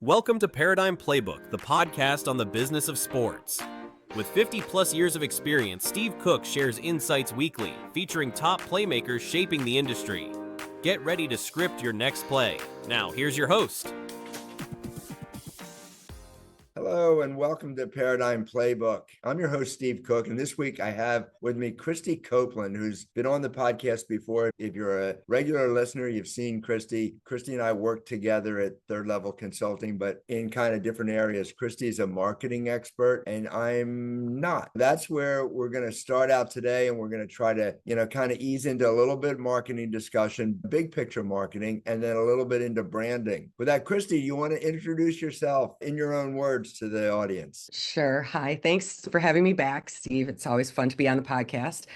Welcome to Paradigm Playbook, the podcast on the business of sports. With 50 plus years of experience, Steve Cook shares insights weekly, featuring top playmakers shaping the industry. Get ready to script your next play. Now, here's your host. Hello and welcome to Paradigm Playbook. I'm your host, Steve Cook, and this week I have with me Christie Copeland, who's been on the podcast before. If you're a regular listener, you've seen Christie. Christie and I work together at Third Level Consulting, but in kind of different areas. Christie's a marketing expert, and I'm not. That's where we're going to start out today, and we're going to try to, kind of ease into a little bit of marketing discussion, big picture marketing, and then a little bit into branding. With that, Christie, you want to introduce yourself in your own words to the audience? Sure. Hi. Thanks for having me back, Steve. It's always fun to be on the podcast.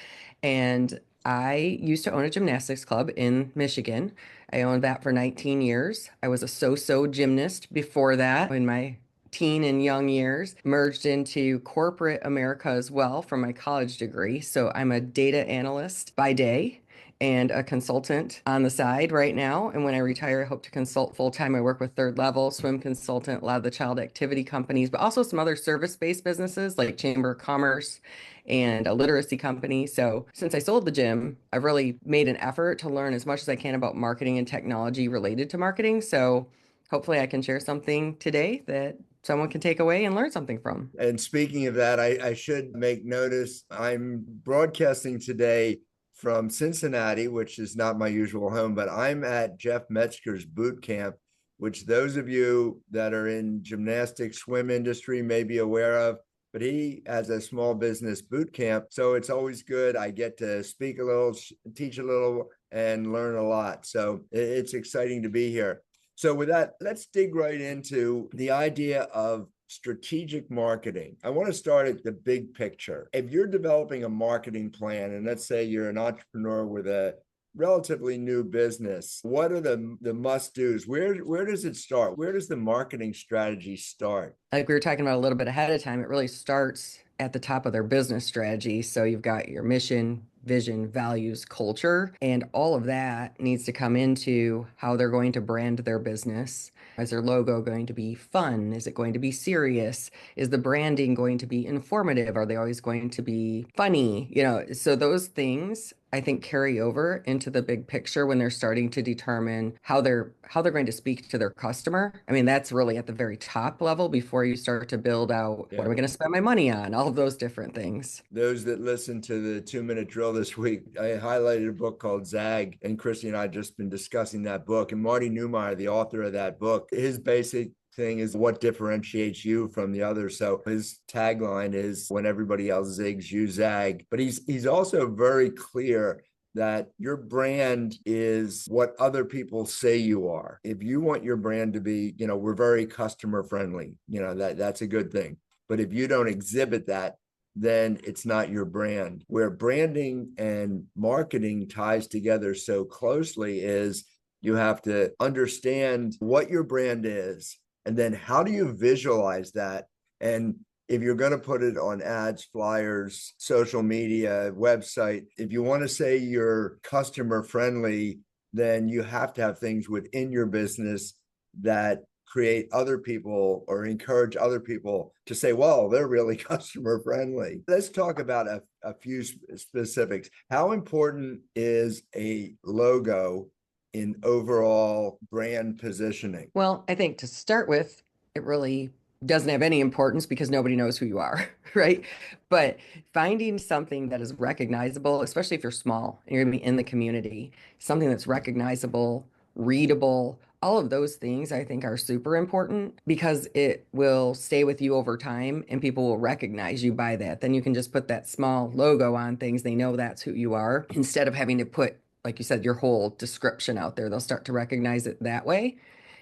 And I used to own a gymnastics club in Michigan. I owned that for 19 years. I was a so-so gymnast before that in my teen and young years, merged into corporate America as well from my college degree. So I'm a data analyst by day and a consultant on the side right now. And when I retire, I hope to consult full-time. I work with Third Level, swim consultant, a lot of the child activity companies, but also some other service-based businesses like Chamber of Commerce and a literacy company. So since I sold the gym, I've really made an effort to learn as much as I can about marketing and technology related to marketing. So hopefully I can share something today that someone can take away and learn something from. And speaking of that, I should make notice, I'm broadcasting today from Cincinnati, which is not my usual home, but I'm at Jeff Metzger's boot camp, which those of you that are in gymnastics, swim industry may be aware of, but he has a small business boot camp. So it's always good. I get to speak a little, teach a little, and learn a lot. So it's exciting to be here. So with that, let's dig right into the idea of strategic marketing. I want to start at the big picture. If you're developing a marketing plan, and let's say you're an entrepreneur with a relatively new business, what are the must-dos? Where does it start? Where does the marketing strategy start? Like we were talking about a little bit ahead of time, it really starts at the top of their business strategy. So you've got your mission, vision, values, culture, and all of that needs to come into how they're going to brand their business. Is their logo going to be fun? Is it going to be serious? Is the branding going to be informative? Are they always going to be funny? So those things I think carry over into the big picture when they're starting to determine how they're going to speak to their customer. I mean, that's really at the very top level before you start to build out, What am I going to spend my money on? All of those different things. Those that listen to the 2-minute drill this week, I highlighted a book called Zag, and Christy and I have just been discussing that book. And Marty Neumeyer, the author of that book, his basic thing is what differentiates you from the others. So his tagline is, when everybody else zigs, you zag. But he's also very clear that your brand is what other people say you are. If you want your brand to be, we're very customer friendly, that's a good thing. But if you don't exhibit that, then it's not your brand. Where branding and marketing ties together so closely is you have to understand what your brand is, and then how do you visualize that? And if you're going to put it on ads, flyers, social media, website, if you want to say you're customer friendly, then you have to have things within your business that create other people or encourage other people to say, well, they're really customer friendly. Let's talk about a few specifics. How important is a logo in overall brand positioning? Well, I think to start with, it really doesn't have any importance because nobody knows who you are, right? But finding something that is recognizable, especially if you're small and you're going to be in the community, something that's recognizable, readable, all of those things I think are super important because it will stay with you over time and people will recognize you by that. Then you can just put that small logo on things. They know that's who you are instead of having to put, like you said, your whole description out there. They'll start to recognize it that way.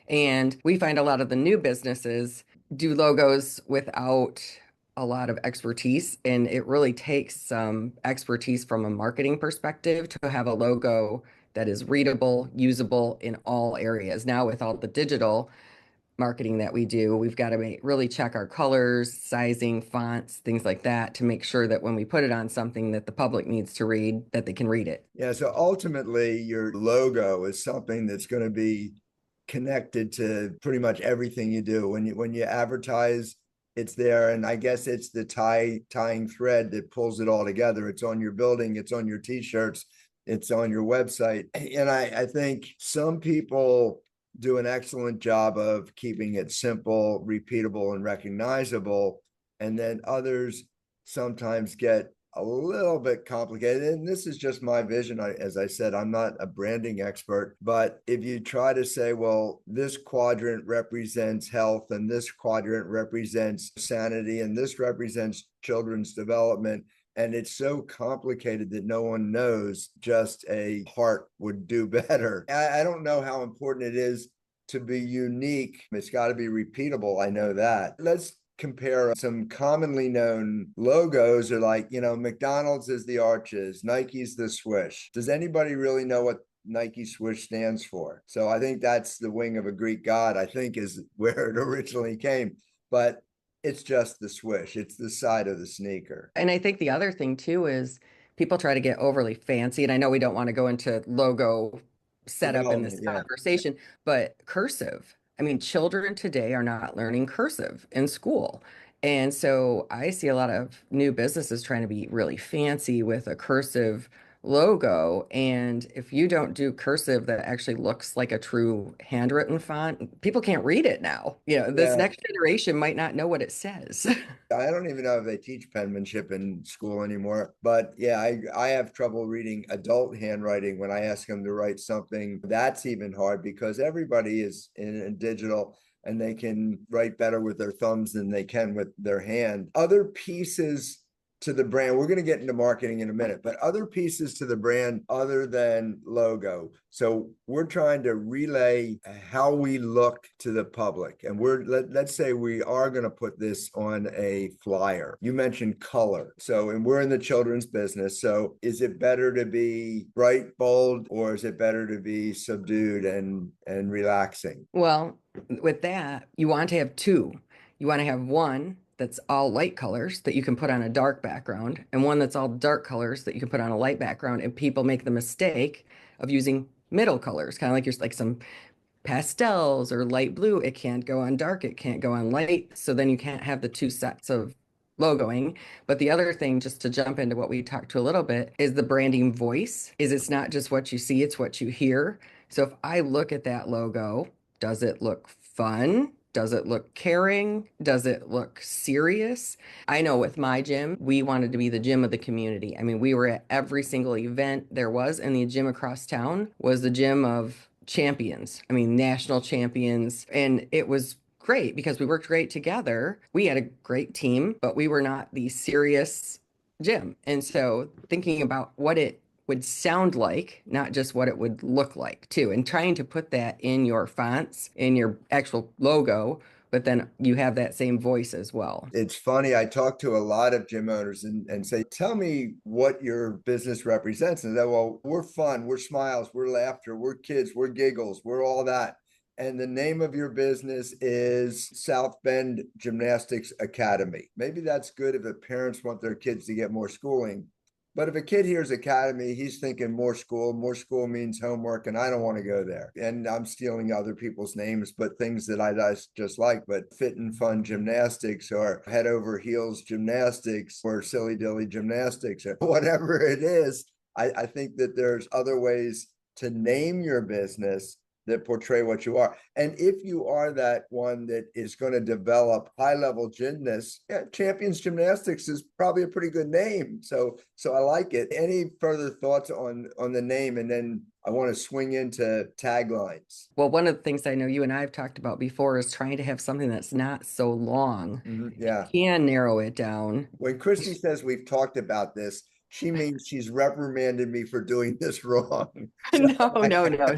And we find a lot of the new businesses do logos without a lot of expertise. And it really takes some expertise from a marketing perspective to have a logo that is readable, usable in all areas. Now with all the digital marketing that we do, we've got to really check our colors, sizing, fonts, things like that to make sure that when we put it on something that the public needs to read, that they can read it. Yeah, so ultimately your logo is something that's going to be connected to pretty much everything you do. When you advertise, it's there. And I guess it's the tying thread that pulls it all together. It's on your building, it's on your t-shirts, it's on your website. And I think some people do an excellent job of keeping it simple, repeatable, and recognizable. And then others sometimes get a little bit complicated. And this is just my vision. As I said, I'm not a branding expert, but if you try to say, well, this quadrant represents health, and this quadrant represents sanity, and this represents children's development, and it's so complicated that no one knows, just a heart would do better. I don't know how important it is to be unique. It's got to be repeatable. I know that. Let's compare some commonly known logos. Are like, McDonald's is the arches, Nike's the swoosh. Does anybody really know what Nike swoosh stands for? So I think that's the wing of a Greek god, I think, is where it originally came. But it's just the swoosh. It's the side of the sneaker. And I think the other thing too is people try to get overly fancy. And I know we don't want to go into logo setup in this conversation, but cursive. I mean, children today are not learning cursive in school. And so I see a lot of new businesses trying to be really fancy with a cursive logo. And if you don't do cursive that actually looks like a true handwritten font, people can't read it now. This next generation might not know what it says. I don't even know if they teach penmanship in school anymore. But yeah, I have trouble reading adult handwriting when I ask them to write something. That's even hard because everybody is in digital, and they can write better with their thumbs than they can with their hand. Other pieces to the brand, we're going to get into marketing in a minute, but other pieces to the brand other than logo. So we're trying to relay how we look to the public. And let's say we are going to put this on a flyer. You mentioned color. And we're in the children's business. So is it better to be bright, bold, or is it better to be subdued and relaxing? Well, with that, you want to have two. You want to have one that's all light colors that you can put on a dark background, and one that's all dark colors that you can put on a light background. And people make the mistake of using middle colors, kind of like some pastels or light blue. It can't go on dark, it can't go on light. So then you can't have the two sets of logoing. But the other thing, just to jump into what we talked to a little bit, is the branding voice. It's not just what you see, it's what you hear. So if I look at that logo, does it look fun? Does it look caring? Does it look serious? I know with my gym, we wanted to be the gym of the community. I mean, we were at every single event there was, and the gym across town was the gym of champions. I mean, national champions. And it was great because we worked great together. We had a great team, but we were not the serious gym. And so thinking about what it would sound like, not just what it would look like too, and trying to put that in your fonts, in your actual logo, but then you have that same voice as well. It's funny. I talk to a lot of gym owners and say, tell me what your business represents. And they, well, we're fun, we're smiles, we're laughter, we're kids, we're giggles, we're all that. And the name of your business is South Bend Gymnastics Academy. Maybe that's good if the parents want their kids to get more schooling. But if a kid hears academy, he's thinking more school. More school means homework, and I don't want to go there. And I'm stealing other people's names, but things that I just like. But fit and fun gymnastics, or head over heels gymnastics, or silly dilly gymnastics, or whatever it is. I think that there's other ways to name your business that portray what you are. And if you are that one that is going to develop high-level gymnasts, Champions Gymnastics is probably a pretty good name. So I like it. Any further thoughts on the name? And then I want to swing into taglines. Well, one of the things I know you and I have talked about before is trying to have something that's not so long. Yeah. You can narrow it down. When Christie says we've talked about this, she means she's reprimanded me for doing this wrong. No.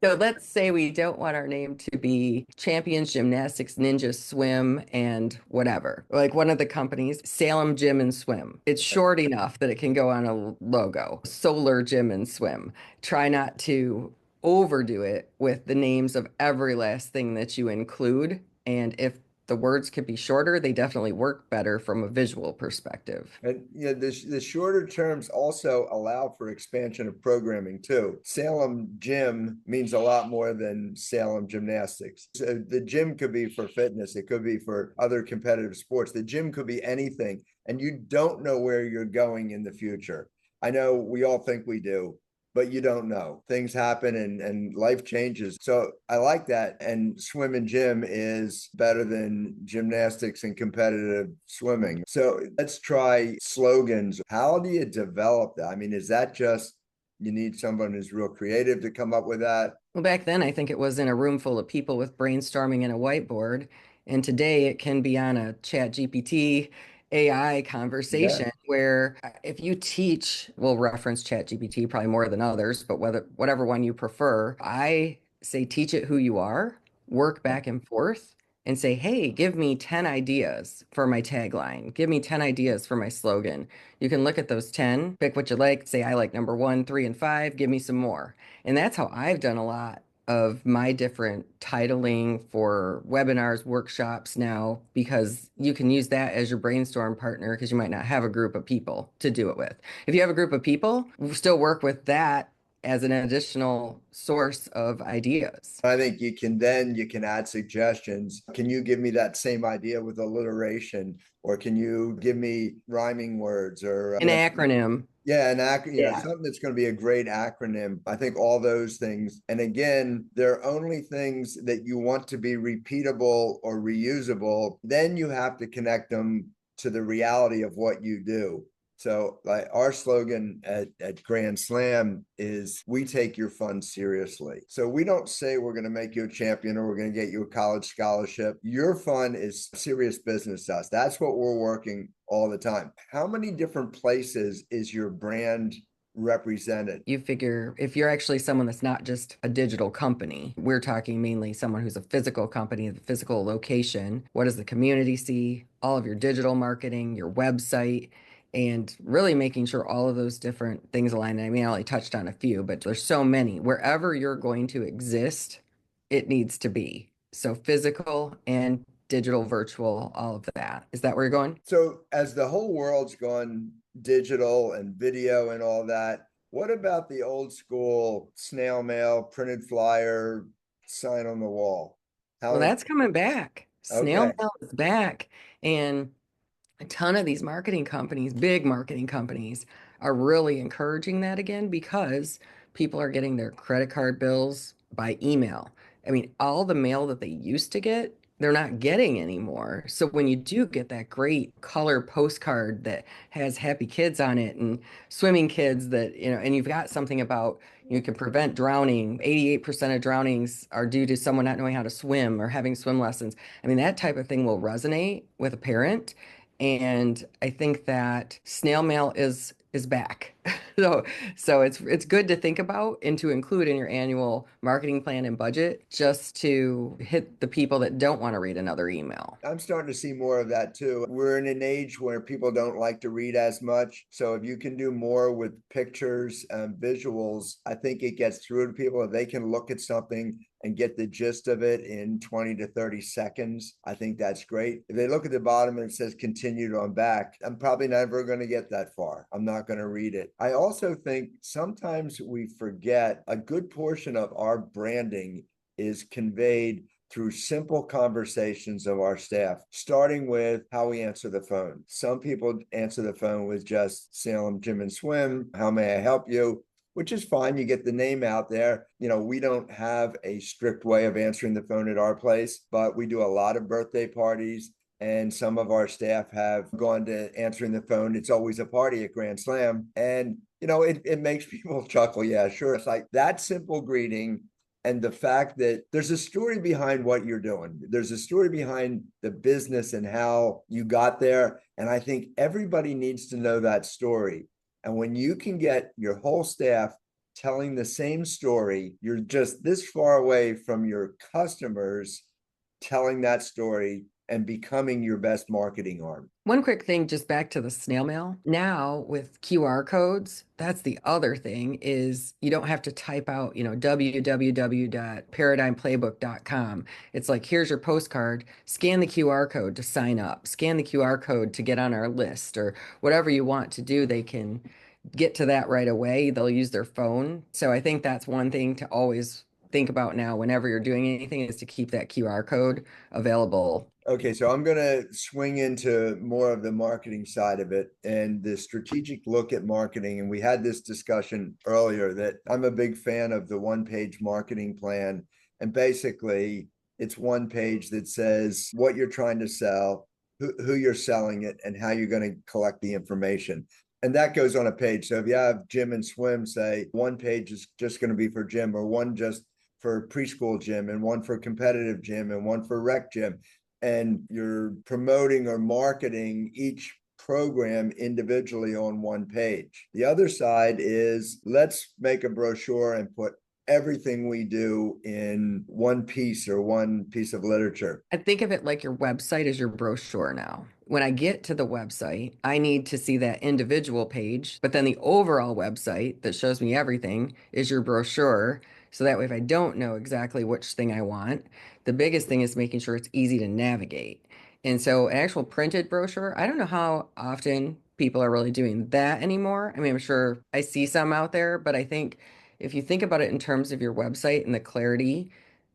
So let's say we don't want our name to be Champions Gymnastics, Ninja Swim, and whatever. Like one of the companies, Salem Gym and Swim. It's short enough that it can go on a logo. Solar Gym and Swim. Try not to overdo it with the names of every last thing that you include. And if the words could be shorter. They definitely work better from a visual perspective. And the shorter terms also allow for expansion of programming too. Salem Gym means a lot more than Salem Gymnastics. So the gym could be for fitness. It could be for other competitive sports. The gym could be anything, and you don't know where you're going in the future. I know we all think we do, but you don't know. Things happen and life changes. So I like that. And swim and gym is better than gymnastics and competitive swimming. So let's try slogans. How do you develop that? I mean, is that just you need someone who's real creative to come up with that? Well, back then, I think it was in a room full of people with brainstorming and a whiteboard. And today it can be on a chat GPT AI Yeah. conversation where if you teach, we'll reference chat GPT probably more than others, but whatever one you prefer, I say teach it who you are, work back and forth and say, hey, give me 10 ideas for my tagline. Give me 10 ideas for my slogan. You can look at those 10, pick what you like, say, I like number 1, 3, and 5, give me some more. And that's how I've done a lot of my different titling for webinars, workshops now, because you can use that as your brainstorm partner because you might not have a group of people to do it with. If you have a group of people, still work with that as an additional source of ideas. I think you can add suggestions. Can you give me that same idea with alliteration? Or can you give me rhyming words or An acronym. yeah, an acronym, Yeah. something that's going to be a great acronym. I think all those things. And again, they're only things that you want to be repeatable or reusable. Then you have to connect them to the reality of what you do. So like our slogan at Grand Slam is we take your fun seriously. So we don't say we're going to make you a champion or we're going to get you a college scholarship. Your fun is serious business to us. That's what we're working all the time. How many different places is your brand represented? You figure if you're actually someone that's not just a digital company, we're talking mainly someone who's a physical company, the physical location. What does the community see? All of your digital marketing, your website, and really making sure all of those different things align. I mean, I only touched on a few, but there's so many. Wherever you're going to exist, it needs to be. So physical and digital, virtual, all of that. Is that where you're going? So as the whole world's gone digital and video and all that, what about the old school snail mail, printed flyer, sign on the wall? Well, How that's coming back. Snail okay. mail is back. And a ton of these marketing companies, big marketing companies, are really encouraging that again because people are getting their credit card bills by email. I mean, all the mail that they used to get, they're not getting anymore. So when you do get that great color postcard that has happy kids on it and swimming kids that, and you've got something about you can prevent drowning. 88% of drownings are due to someone not knowing how to swim or having swim lessons. I mean, that type of thing will resonate with a parent. And I think that snail mail is back. So it's good to think about and to include in your annual marketing plan and budget just to hit the people that don't want to read another email. I'm starting to see more of that too. We're in an age where people don't like to read as much. So if you can do more with pictures and visuals, I think it gets through to people. If they can look at something and get the gist of it in 20 to 30 seconds, I think that's great. If they look at the bottom and it says continued on back, I'm probably never going to get that far. I'm not going to read it. I also think sometimes we forget a good portion of our branding is conveyed through simple conversations of our staff, starting with how we answer the phone. Some people answer the phone with just Salem Gym and Swim. How may I help you? Which is fine. You get the name out there. We don't have a strict way of answering the phone at our place, but we do a lot of birthday parties. And some of our staff have gone to answering the phone. It's always a party at Grand Slam. And, it makes people chuckle. Yeah, sure. It's like that simple greeting. And the fact that there's a story behind what you're doing. There's a story behind the business and how you got there. And I think everybody needs to know that story. And when you can get your whole staff telling the same story, you're just this far away from your customers telling that story and becoming your best marketing arm. One quick thing, just back to the snail mail. Now with QR codes, that's the other thing is you don't have to type out, www.paradigmplaybook.com. It's like, here's your postcard, scan the QR code to sign up, scan the QR code to get on our list, or whatever you want to do. They can get to that right away. They'll use their phone. So I think that's one thing to always think about now whenever you're doing anything is to keep that QR code available. Okay, so I'm going to swing into more of the marketing side of it and the strategic look at marketing. And we had this discussion earlier that I'm a big fan of the one-page marketing plan. And basically, it's one page that says what you're trying to sell, who you're selling it, and how you're going to collect the information. And that goes on a page. So if you have gym and swim, say one page is just going to be for gym, or one just for preschool gym, and one for competitive gym, and one for rec gym. And you're promoting or marketing each program individually on one page. The other side is let's make a brochure and put everything we do in one piece or one piece of literature. I think of it like your website is your brochure now. When I get to the website, I need to see that individual page, but then the overall website that shows me everything is your brochure. So that way, if I don't know exactly which thing I want, the biggest thing is making sure it's easy to navigate. And so, an actual printed brochure, I don't know how often people are really doing that anymore. I mean, I'm sure I see some out there, but I think if you think about it in terms of your website and the clarity,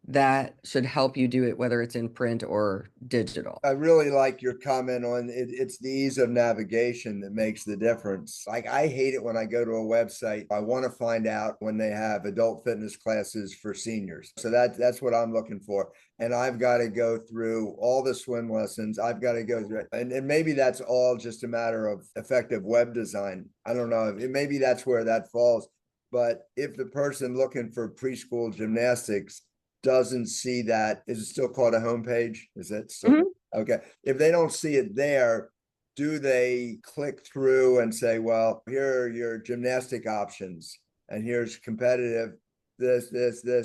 that should help you do it, whether it's in print or digital. I really like your comment on it. It's the ease of navigation that makes the difference. Like, I hate it when I go to a website. I want to find out when they have adult fitness classes for seniors. So that's what I'm looking for. And I've got to go through all the swim lessons. I've got to go through it. And maybe that's all just a matter of effective web design. I don't know. Maybe that's where that falls. But if the person looking for preschool gymnastics doesn't see that, is it still called a homepage? Is it still okay? If they don't see it there, do they click through and say, well, here are your gymnastic options, and here's competitive, this,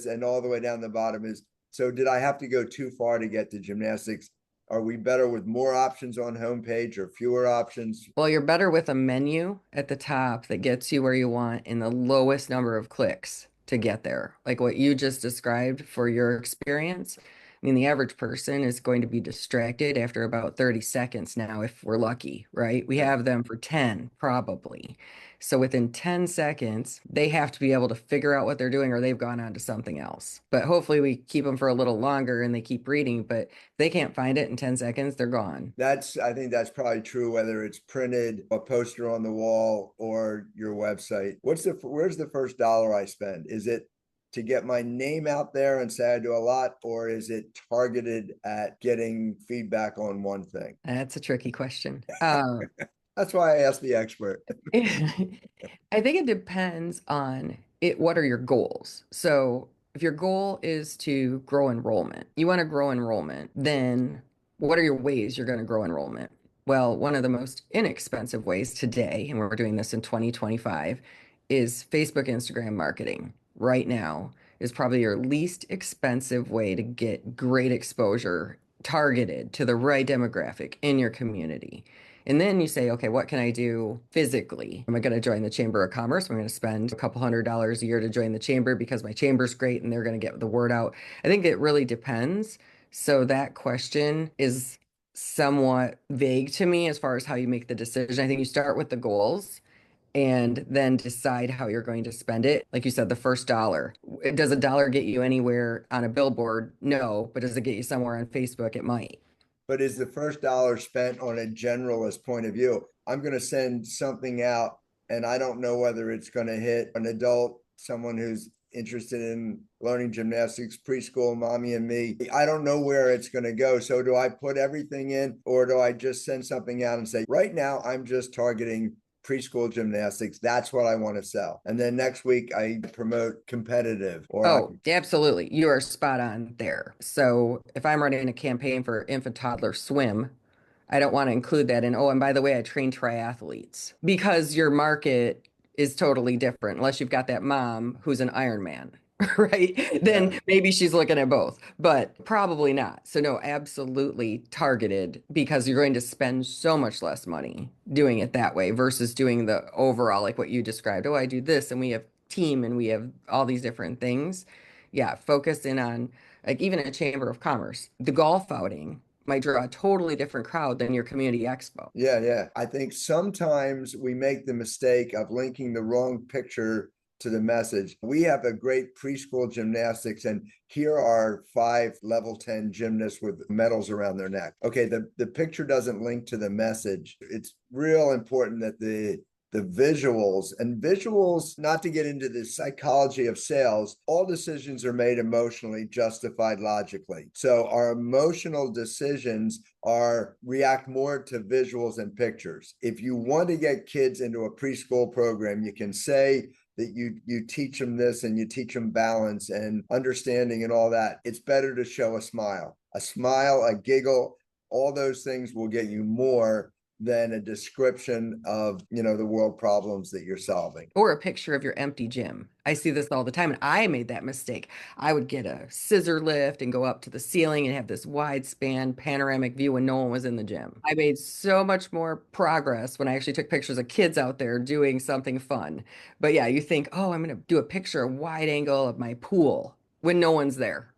and all the way down the bottom is, so did I have to go too far to get to gymnastics? Are we better with more options on homepage or fewer options? Well, you're better with a menu at the top that gets you where you want in the lowest number of clicks to get there. Like what you just described for your experience. I mean, the average person is going to be distracted after about 30 seconds now, if we're lucky, right? We have them for 10, probably. So within 10 seconds, they have to be able to figure out what they're doing or they've gone on to something else. But hopefully we keep them for a little longer and they keep reading, but if they can't find it in 10 seconds, they're gone. I think that's probably true, whether it's printed, a poster on the wall, or your website. Where's the first dollar I spend? Is it to get my name out there and say I do a lot, or is it targeted at getting feedback on one thing? That's a tricky question. That's why I asked the expert. I think it depends on it. What are your goals? So if your goal is to grow enrollment, you want to grow enrollment, then what are your ways you're going to grow enrollment? Well, one of the most inexpensive ways today, and we're doing this in 2025, is Facebook, Instagram marketing. Right now is probably your least expensive way to get great exposure targeted to the right demographic in your community. And then you say, okay, what can I do physically? Am I going to join the Chamber of Commerce? I'm going to spend a couple $100s a year to join the chamber because my chamber's great and they're going to get the word out. I think it really depends. So that question is somewhat vague to me as far as how you make the decision. I think you start with the goals and then decide how you're going to spend it. Like you said, the first dollar. Does a dollar get you anywhere on a billboard? No, but does it get you somewhere on Facebook? It might. But is the first dollar spent on a generalist point of view? I'm going to send something out and I don't know whether it's going to hit an adult, someone who's interested in learning gymnastics, preschool, mommy and me. I don't know where it's going to go. So do I put everything in, or do I just send something out and say, right now, I'm just targeting preschool gymnastics? That's what I want to sell. And then next week I promote competitive. Absolutely. You are spot on there. So if I'm running a campaign for infant toddler swim, I don't want to include that in, oh, and by the way, I train triathletes, because your market is totally different unless you've got that mom who's an Ironman. right? Yeah. Then maybe she's looking at both, but probably not. So no, absolutely targeted because you're going to spend so much less money doing it that way versus doing the overall, like what you described. Oh, I do this and we have team and we have all these different things. Yeah, focus in on like even a chamber of commerce. The golf outing might draw a totally different crowd than your community expo. Yeah, yeah. I think sometimes we make the mistake of linking the wrong picture to the message. We have a great preschool gymnastics, and here are 5 level 10 gymnasts with medals around their neck. Okay, the picture doesn't link to the message. It's real important that the visuals, not to get into the psychology of sales, all decisions are made emotionally, justified logically. So our emotional decisions react more to visuals and pictures. If you want to get kids into a preschool program, you can say that you teach them this and you teach them balance and understanding and all that. It's better to show a smile, a giggle. All those things will get you more than a description of, the world problems that you're solving. Or a picture of your empty gym. I see this all the time, and I made that mistake. I would get a scissor lift and go up to the ceiling and have this wide span panoramic view when no one was in the gym. I made so much more progress when I actually took pictures of kids out there doing something fun. But yeah, you think, oh, I'm going to do a picture, a wide angle of my pool when no one's there.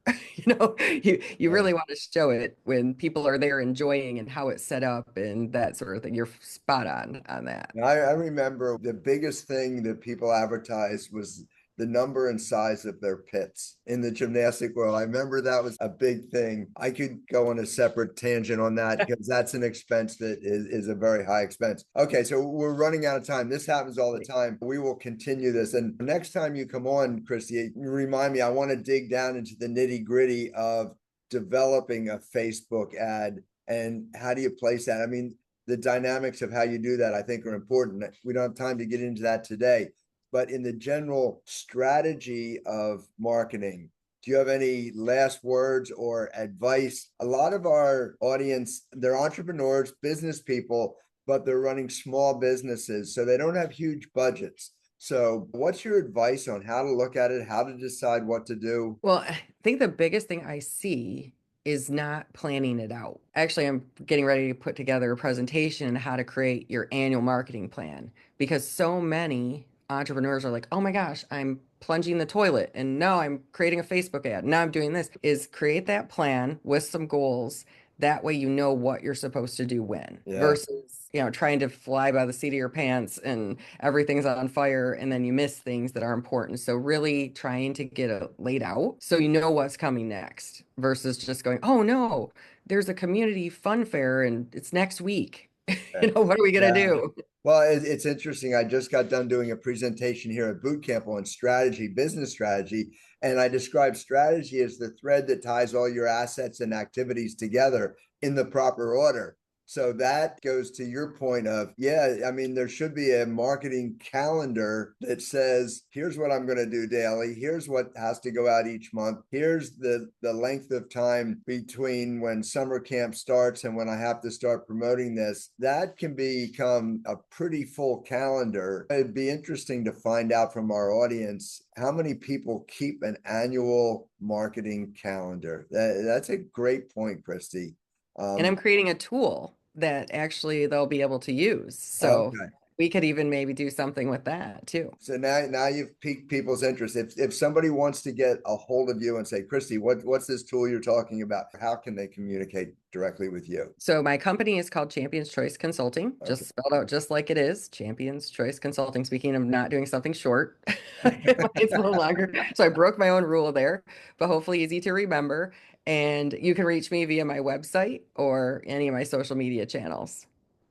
You Yeah. really want to show it when people are there enjoying and how it's set up and that sort of thing. You're spot on that. I remember the biggest thing that people advertised was the number and size of their pits in the gymnastic world. I remember that was a big thing. I could go on a separate tangent on that because that's an expense that is a very high expense. Okay, so we're running out of time. This happens all the time. We will continue this. And next time you come on, Christy, remind me, I want to dig down into the nitty gritty of developing a Facebook ad and how do you place that? I mean, the dynamics of how you do that, I think, are important. We don't have time to get into that today, but in the general strategy of marketing, do you have any last words or advice? A lot of our audience, they're entrepreneurs, business people, but they're running small businesses, so they don't have huge budgets. So what's your advice on how to look at it, how to decide what to do? Well, I think the biggest thing I see is not planning it out. Actually, I'm getting ready to put together a presentation on how to create your annual marketing plan because so many entrepreneurs are like, oh my gosh, I'm plunging the toilet and now I'm creating a Facebook ad. Now I'm doing this. Is create that plan with some goals. That way you know what you're supposed to do when Yeah. versus, trying to fly by the seat of your pants and everything's on fire and then you miss things that are important. So really trying to get it laid out so you know what's coming next versus just going, oh no, there's a community fun fair and it's next week. What are we gonna Yeah. do? Well, it's interesting. I just got done doing a presentation here at boot camp on strategy, business strategy, and I described strategy as the thread that ties all your assets and activities together in the proper order. So that goes to your point of, yeah, I mean, there should be a marketing calendar that says, here's what I'm going to do daily. Here's what has to go out each month. Here's the length of time between when summer camp starts and when I have to start promoting this. That can become a pretty full calendar. It'd be interesting to find out from our audience how many people keep an annual marketing calendar. That's a great point, Christy. And I'm creating a tool that actually they'll be able to use. So Okay. we could even maybe do something with that too. So now you've piqued people's interest. If somebody wants to get a hold of you and say, Christy, what's this tool you're talking about? How can they communicate directly with you? So my company is called Champions Choice Consulting, Okay. just spelled out just like it is, Champions Choice Consulting. Speaking of not doing something short, it's a little longer. So I broke my own rule there, but hopefully easy to remember. And you can reach me via my website or any of my social media channels.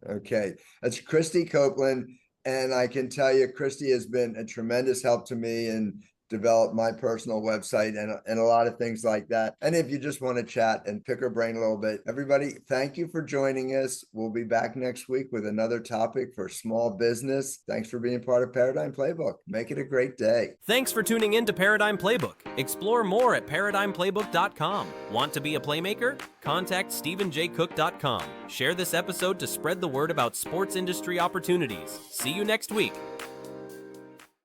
Okay. That's Christie Copeland. And I can tell you, Christy has been a tremendous help to me and develop my personal website and a lot of things like that. And if you just want to chat and pick her brain a little bit, everybody, thank you for joining us. We'll be back next week with another topic for small business. Thanks for being part of Paradigm Playbook. Make it a great day. Thanks for tuning in to Paradigm Playbook. Explore more at paradigmplaybook.com. Want to be a playmaker? Contact stephenjcook.com. Share this episode to spread the word about sports industry opportunities. See you next week.